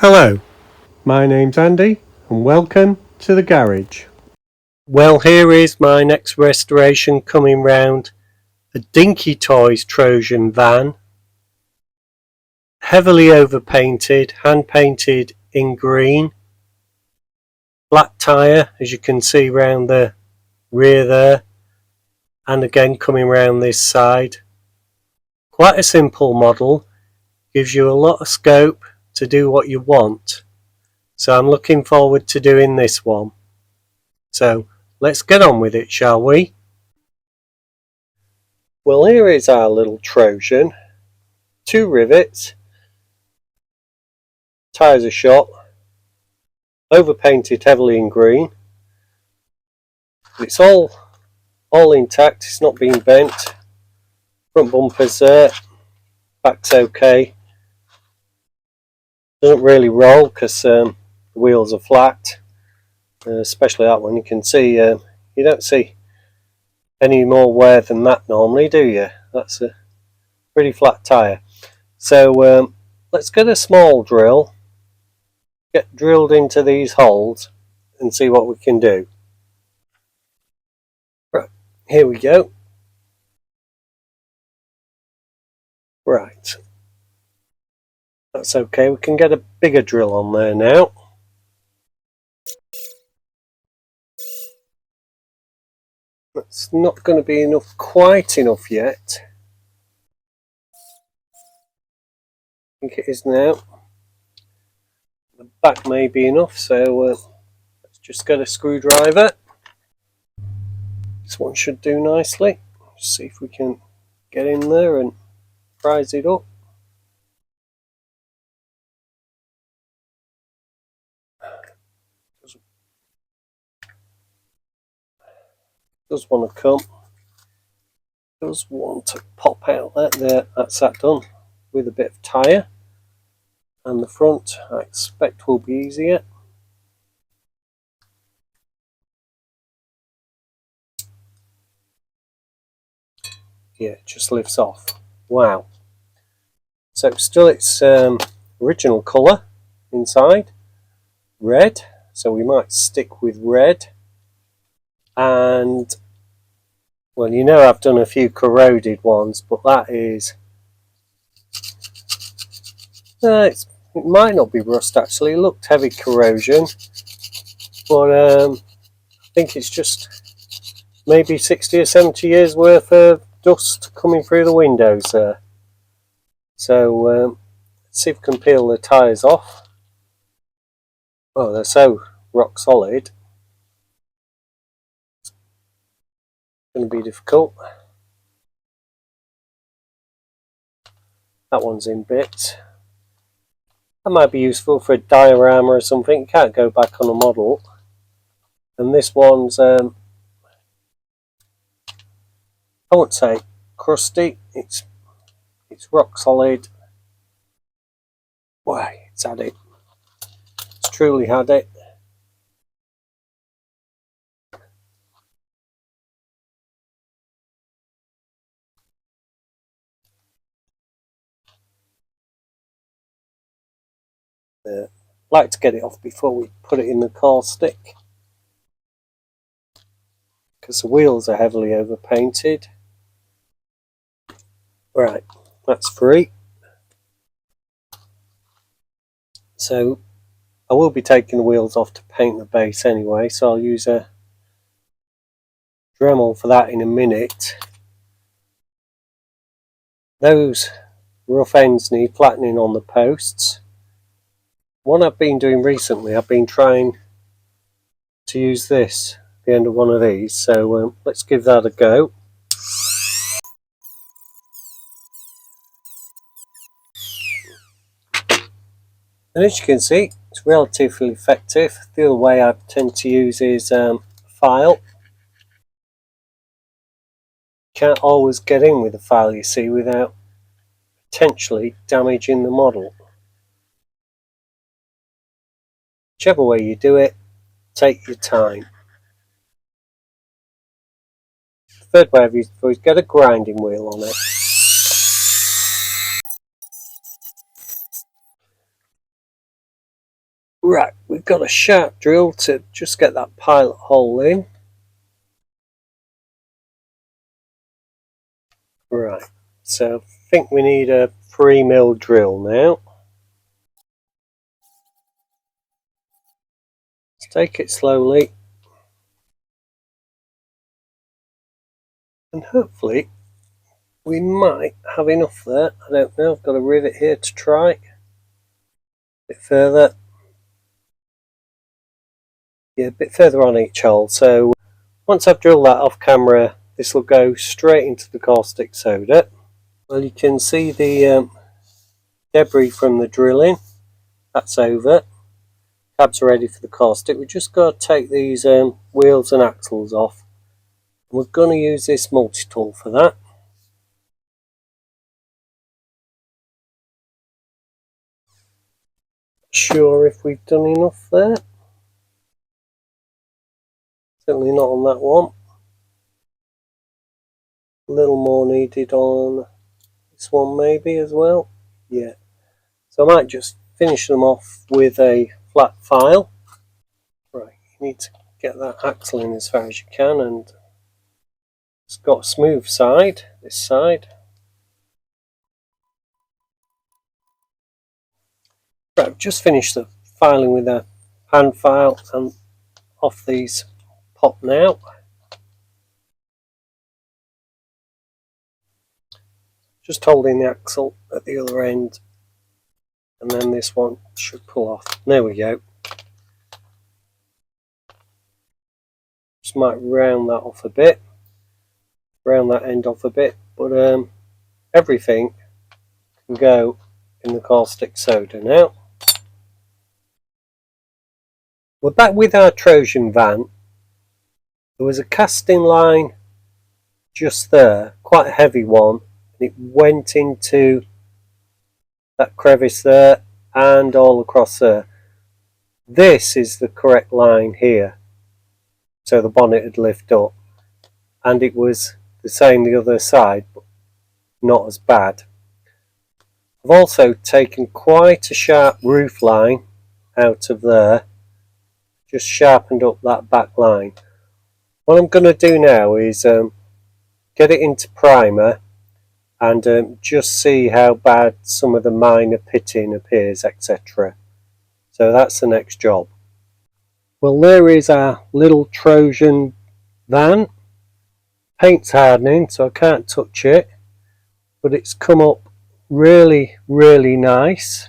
Hello, my name's Andy and welcome to the garage. Well, here is my next restoration coming round, a Dinky Toys Trojan van. Heavily overpainted, hand painted in green. Black tyre, as you can see round the rear there, and again coming round this side. Quite a simple model, gives you a lot of scope to do what you want. So I'm looking forward to doing this one. So let's get on with it, shall we? Well, here is our little Trojan. 2 rivets, tyres are shot, overpainted heavily in green. It's all intact, it's not been bent. Front bumper's there, back's okay. Doesn't really roll because the wheels are flat, especially that one. You can see you don't see any more wear than that normally, do you? That's a pretty flat tyre. So let's get a small drill, get drilled into these holes and see what we can do. Right, here we go. Right, that's okay, we can get a bigger drill on there now. That's not going to be enough, quite enough yet. I think it is now. The back may be enough, so let's just get a screwdriver. This one should do nicely. Let's see if we can get in there and prise it up. Does want to come. Does want to pop out there. That's that done with a bit of tyre. And the front, I expect, will be easier. Yeah, it just lifts off. Wow. So still its original colour inside, red. So we might stick with red. And well, you know I've done a few corroded ones, but that is it might not be rust actually. It looked heavy corrosion, but I think it's just maybe 60 or 70 years worth of dust coming through the windows there. So let's see if we can peel the tyres off. Oh, they're so rock solid. It's going to be difficult. That one's in bits. That might be useful for a diorama or something. You can't go back on a model. And this one's I won't say crusty. It's rock solid. Why, it's had it. It's truly had it. Like to get it off before we put it in the caustic, because the wheels are heavily overpainted. Right, that's free. So I will be taking the wheels off to paint the base anyway, so I'll use a Dremel for that in a minute. Those rough ends need flattening on the posts. What I've been doing recently, I've been trying to use this, the end of one of these, so let's give that a go. And as you can see, it's relatively effective. The other way I tend to use is file. Can't always get in with the file, you see, without potentially damaging the model. Whichever way you do it, take your time. The third way I've used before is get a grinding wheel on it. Right, we've got a sharp drill to just get that pilot hole in. Right, so I think we need a 3mm drill now. Let's take it slowly. And hopefully we might have enough there. I don't know, I've got a rivet here to try. A bit further. Yeah, a bit further on each hole. So once I've drilled that off camera, this will go straight into the caustic soda. Well, you can see the debris from the drilling. That's over. Tabs are ready for the caustic. We've just got to take these wheels and axles off. We're going to use this multi-tool for that. Sure if we've done enough there. Certainly not on that one. A little more needed on this one maybe as well. Yeah. So I might just finish them off with a flat file. Right, you need to get that axle in as far as you can, and it's got a smooth side, this side. Right, I've just finished the filing with a hand file and off these pop now. Just holding the axle at the other end, and then this one should pull off. There we go. Just might round that off a bit, round that end off a bit, but everything can go in the caustic soda now. We're back with our Trojan van. There was a casting line just there, quite a heavy one, and it went into that crevice there and all across there. This is the correct line here, so the bonnet would lift up, and it was the same the other side, but not as bad. I've also taken quite a sharp roof line out of there, just sharpened up that back line. What I'm going to do now is get it into primer and just see how bad some of the minor pitting appears, etc. So that's the next job. Well, there is our little Trojan van. Paint's hardening, so I can't touch it, but it's come up really, really nice.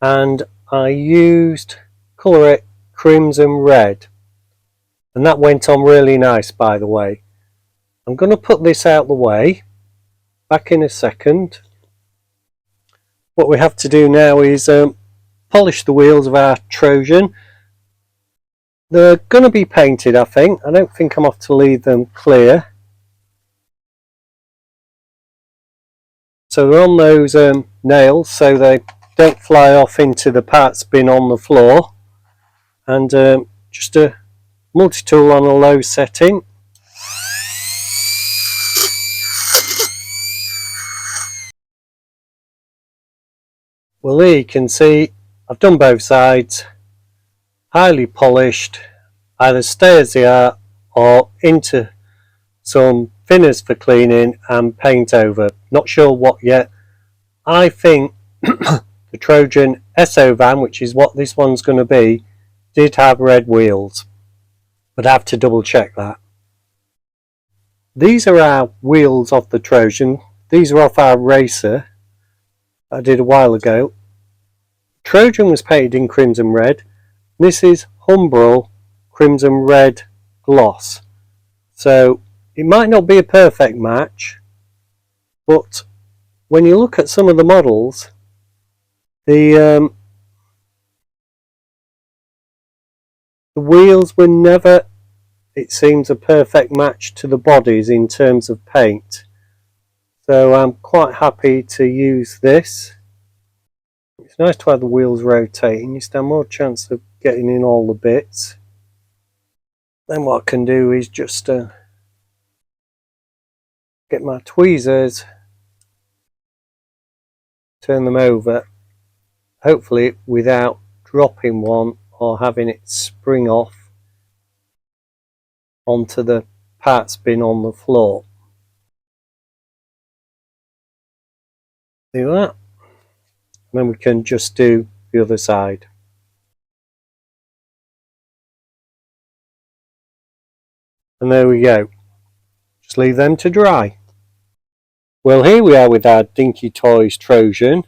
And I used Colour It Crimson Red, and that went on really nice, by the way. I'm going to put this out the way, back in a second. What we have to do now is polish the wheels of our Trojan. They're going to be painted, I think. I don't think I'm off to leave them clear. So they're on those nails so they don't fly off into the parts bin on the floor. And just a multi-tool on a low setting. Well, there you can see I've done both sides, highly polished, either stay as they are or into some thinners for cleaning and paint over. Not sure what yet. I think the Trojan SO van, which is what this one's going to be, did have red wheels, but I have to double check that. These are our wheels off the Trojan. These are off our racer I did a while ago. Trojan was painted in crimson red. This is Humbrol crimson red gloss. So it might not be a perfect match, but when you look at some of the models, the wheels were never, it seems, a perfect match to the bodies in terms of paint. So I'm quite happy to use this. It's nice to have the wheels rotating. You stand more chance of getting in all the bits. Then what I can do is just get my tweezers, turn them over, hopefully without dropping one or having it spring off onto the parts bin on the floor. Do that, and then we can just do the other side. And there we go. Just leave them to dry. Well, here we are with our Dinkytoys Trojan.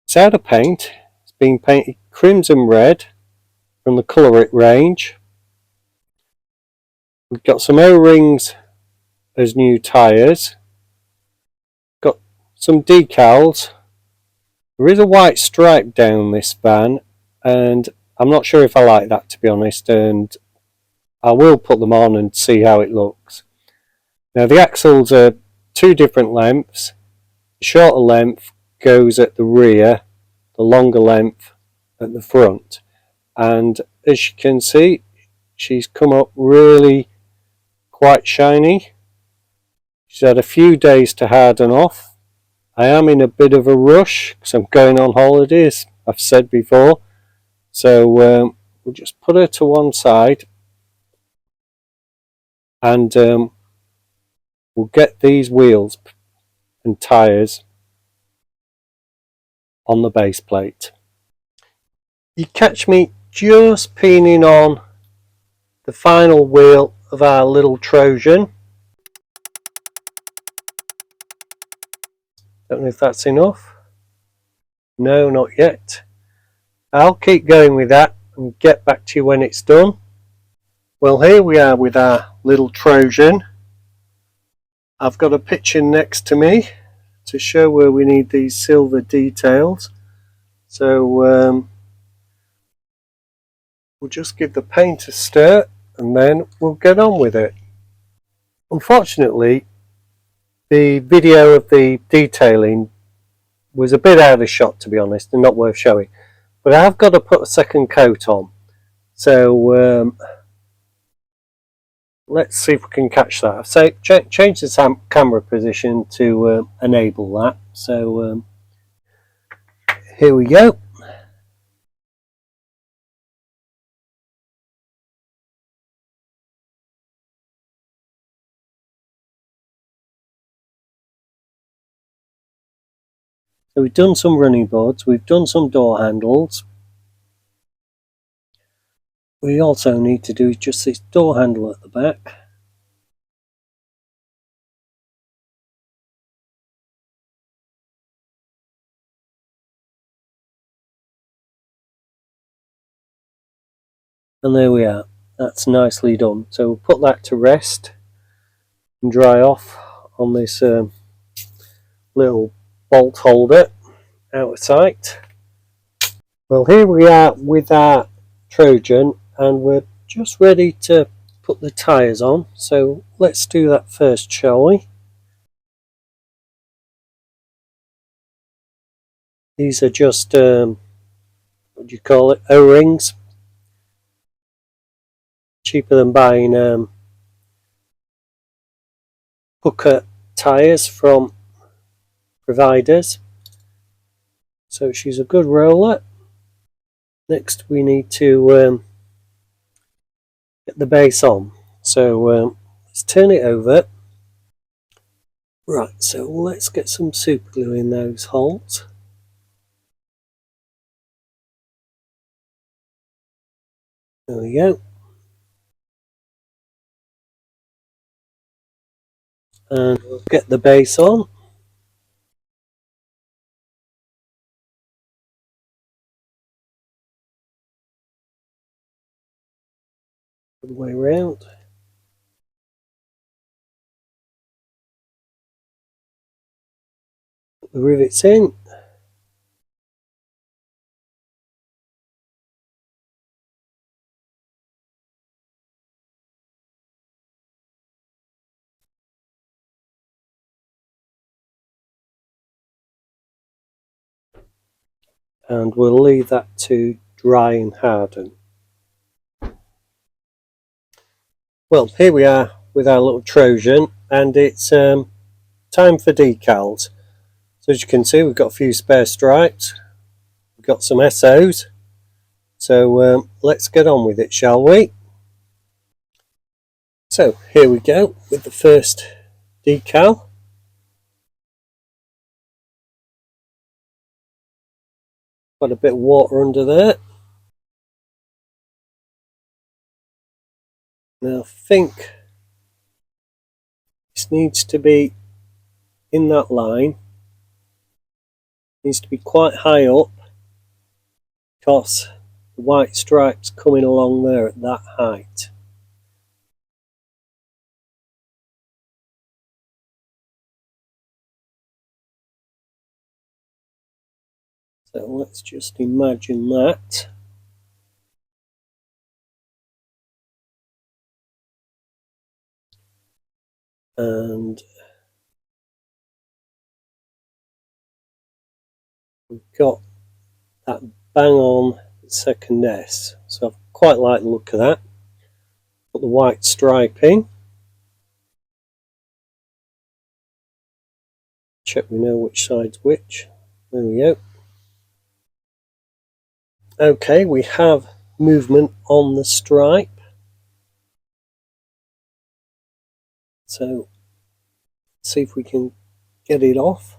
It's out of paint. It's been painted crimson red from the Colour It range. We've got some O-rings as new tyres. Got some decals. There is a white stripe down this van, and I'm not sure if I like that, to be honest, and I will put them on and see how it looks. Now the axles are two different lengths. The shorter length goes at the rear, the longer length at the front, and as you can see, she's come up really quite shiny. She's had a few days to harden off. I am in a bit of a rush because I'm going on holidays, I've said before, so we'll just put her to one side, and we'll get these wheels and tyres on the base plate. You catch me just peening on the final wheel of our little Trojan. Don't know if that's enough. No, not yet. I'll keep going with that and get back to you when it's done. Well, here we are with our little Trojan. I've got a picture next to me to show where we need these silver details. So we'll just give the paint a stir and then we'll get on with it. Unfortunately, the video of the detailing was a bit out of shot, to be honest, and not worth showing. But I have got to put a second coat on. So let's see if we can catch that. So change the camera position to enable that. So here we go. So we've done some running boards, we've done some door handles. We also need to do just this door handle at the back. And there we are, that's nicely done. So we'll put that to rest and dry off on this little bolt holder out of sight. Well, here we are with our Trojan, and we're just ready to put the tyres on. So let's do that first, shall we? These are just what do you call it, O-rings. Cheaper than buying Hooker tyres from providers. So she's a good roller. Next we need to get the base on. So let's turn it over. Right, so let's get some super glue in those holes. There we go. And we'll get the base on. Good way round. Put the rivets in. And we'll leave that to dry and harden. Well, here we are with our little Trojan, and it's time for decals. So as you can see, we've got a few spare stripes, we've got some SOs, So let's get on with it, shall we? So here we go with the first decal. Got a bit of water under there. Now I think this needs to be in that line. It needs to be quite high up because the white stripe's coming along there at that height. So let's just imagine that. And we've got that bang on the second S. So I quite like the look of that. Put the white stripe in. Check we know which side's which. There we go. Okay, we have movement on the stripe. So let's see if we can get it off.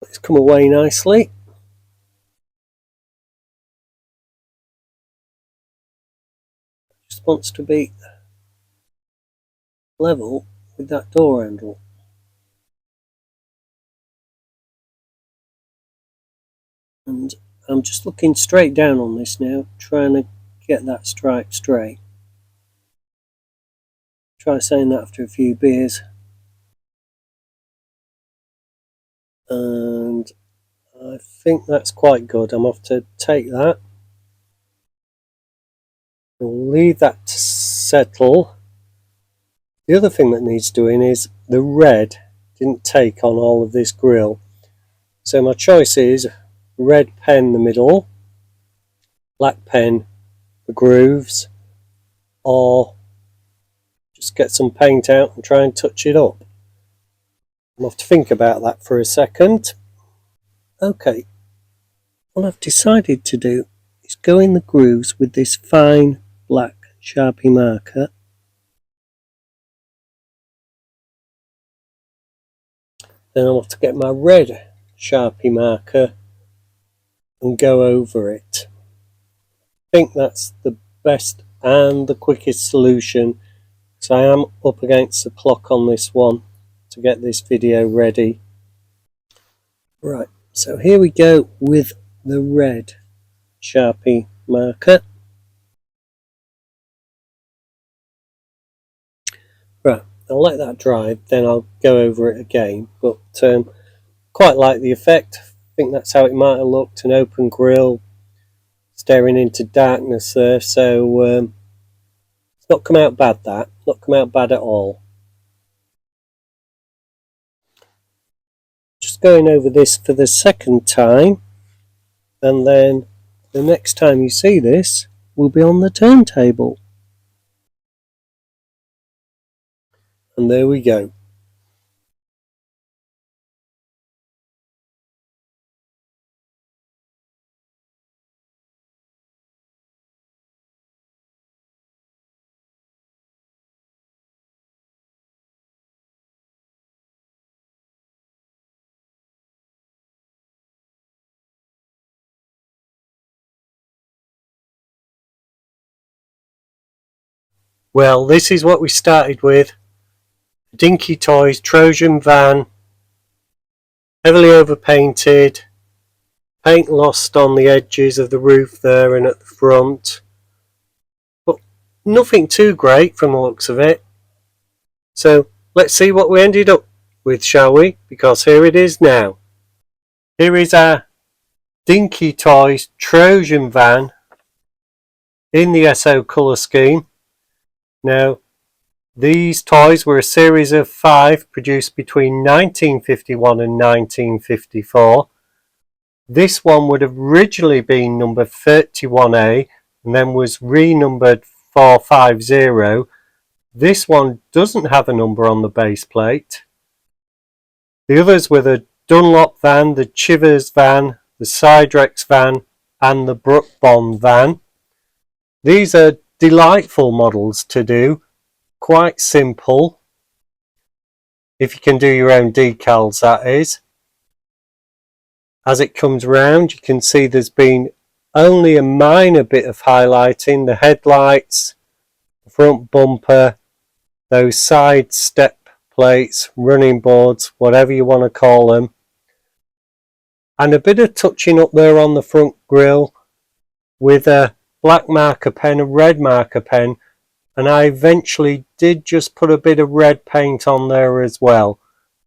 It's come away nicely. Just wants to be level with that door handle. And I'm just looking straight down on this now, trying to get that stripe straight. Try saying that after a few beers. And I think that's quite good. I'm off to take that. We'll leave that to settle. The other thing that needs doing is the red didn't take on all of this grill. So my choice is red pen the middle, black pen the grooves, or just get some paint out and try and touch it up. I'll have to think about that for a second. Okay, what I've decided to do is go in the grooves with this fine black Sharpie marker. Then I'll have to get my red Sharpie marker and go over it. I think that's the best and the quickest solution, because I am up against the clock on this one to get this video ready. Right, so here we go with the red Sharpie marker. Right, I'll let that dry, then I'll go over it again, but quite like the effect. I think that's how it might have looked, an open grill staring into darkness there, so it's not come out bad, that. Not come out bad at all. Just going over this for the second time, and then the next time you see this will be on the turntable. And there we go. Well, this is what we started with. Dinky Toys Trojan van, heavily overpainted, paint lost on the edges of the roof there and at the front, but nothing too great from the looks of it. So let's see what we ended up with, shall we? Because here it is now. Here is our Dinky Toys Trojan van in the SO colour scheme. Now, these toys were a series of 5 produced between 1951 and 1954. This one would have originally been number 31A and then was renumbered 450. This one doesn't have a number on the base plate. The others were the Dunlop van, the Chivers van, the Sidrex van and the Brook Bond van. These are delightful models to do, quite simple, if you can do your own decals, that is. As it comes round, you can see there's been only a minor bit of highlighting, the headlights, the front bumper, those side step plates, running boards, whatever you want to call them, and a bit of touching up there on the front grille with a black marker pen, a red marker pen, and I eventually did just put a bit of red paint on there as well,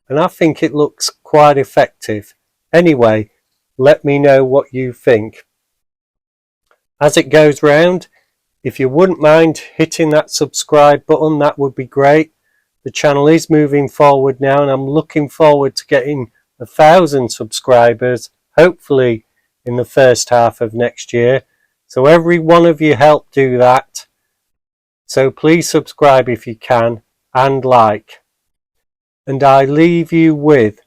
and I think it looks quite effective. Anyway, let me know what you think. As it goes round, if you wouldn't mind hitting that subscribe button, that would be great. The channel is moving forward now, and I'm looking forward to getting 1,000 subscribers, hopefully in the first half of next year. So every one of you help do that. So please subscribe if you can, and like. And I leave you with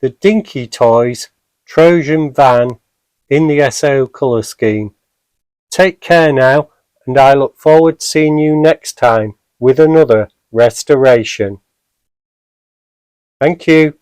the Dinky Toys Trojan van in the SO colour scheme. Take care now, and I look forward to seeing you next time with another restoration. Thank you.